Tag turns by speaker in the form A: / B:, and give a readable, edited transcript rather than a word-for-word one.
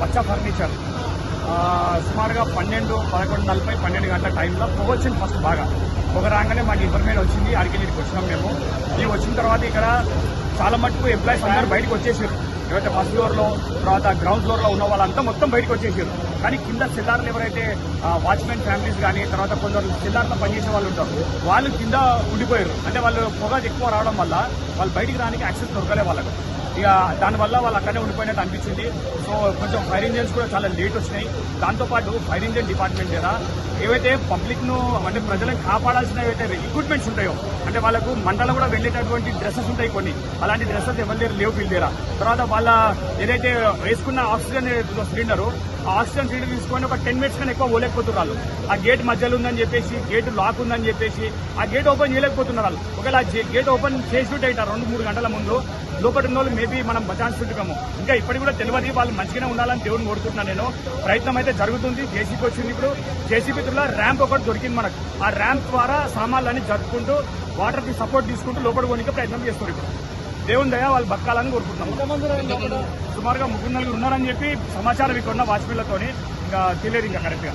A: పచ్చ ఫర్నిచర్ సుమారుగా 12:40 12 గంటల టైంలో పొగ వచ్చింది. ఫస్ట్ బాగా పొగ రాగానే మాకు ఇన్ఫర్మేషన్ వచ్చింది. అడిగినకి వచ్చినాం మేము. ఈ వచ్చిన తర్వాత ఇక్కడ చాలా మటుకు ఎంప్లాయీస్ అందరూ బయటకు వచ్చేసారు. ఎవరైతే ఫస్ట్ ఫ్లోర్లో తర్వాత గ్రౌండ్ ఫ్లోర్లో ఉన్న వాళ్ళంతా మొత్తం బయటకు వచ్చేసారు. కానీ కింద సెల్లార్లు ఎవరైతే వాచ్మెన్ ఫ్యామిలీస్ కానీ తర్వాత కొందరు సెల్లార్లో పనిచేసే వాళ్ళు ఉంటారు, వాళ్ళు కింద ఉండిపోయారు. అంటే వాళ్ళు పొగ ఎక్కువ రావడం వల్ల వాళ్ళు బయటికి రానికి యాక్సెస్ దొరకలే వాళ్ళకు. ఇక దానివల్ల వాళ్ళు అక్కడనే ఉండిపోయినట్టు అనిపించింది. సో కొంచెం ఫైర్ ఇంజన్స్ కూడా చాలా లేట్ వచ్చినాయి. దాంతోపాటు ఫైర్ ఇంజన్ డిపార్ట్మెంట్ ద్వారా ఏవైతే పబ్లిక్ను అంటే ప్రజలను కాపాడాల్సిన ఏవైతే ఎక్విప్మెంట్స్ ఉంటాయో, అంటే వాళ్ళకు మంటలు కూడా వెళ్ళేటటువంటి డ్రెస్సెస్ ఉంటాయి కొన్ని, అలాంటి డ్రెస్సెస్ ఎవరి దగ్గర లేవు వీళ్ళ దగ్గర. తర్వాత వాళ్ళ ఏదైతే వేసుకున్న ఆక్సిజన్ సిలిండరు, ఆ ఆక్సిజన్ సిలిండర్ తీసుకొని ఒక 10 minutes కన్నా ఎక్కువ పోలేకపోతున్నారు వాళ్ళు. ఆ గేట్ మధ్యలో ఉందని చెప్పేసి, గేట్ లాక్ ఉందని చెప్పేసి ఆ గేట్ ఓపెన్ చేయలేకపోతున్నారు వాళ్ళు. ఒకవేళ గేట్ ఓపెన్ చేసినట్టు అయితే 2-3 గంటల ముందు లోపల ఉన్న వాళ్ళు మేబీ మనం బచాల్సింటున్నాము. ఇంకా ఇప్పటికి కూడా తెలియదు. వాళ్ళు మంచిగానే ఉండాలని దేవుడిని కోరుకుంటున్నాను నేను. ప్రయత్నం అయితే జరుగుతుంది. జేసీబీ వచ్చింది. ఇప్పుడు జేసీబీ త్రూలో ర్యాంప్ ఒకటి దొరికింది మనకు. ఆ ర్యాంప్ ద్వారా సామాన్లన్నీ జరుపుకుంటూ వాటర్కి సపోర్ట్ తీసుకుంటూ లోపల పోనీకి ప్రయత్నం చేస్తారు. ఇప్పుడు దేవుని దయ వాళ్ళు బతకాలని కోరుకుంటున్నాం. సుమారుగా 3-4 ఉన్నారని చెప్పి సమాచారం ఇక్కడ ఉన్న వాచ్మెన్లతోని ఇంకా తెలియదు ఇంకా కరెక్ట్గా.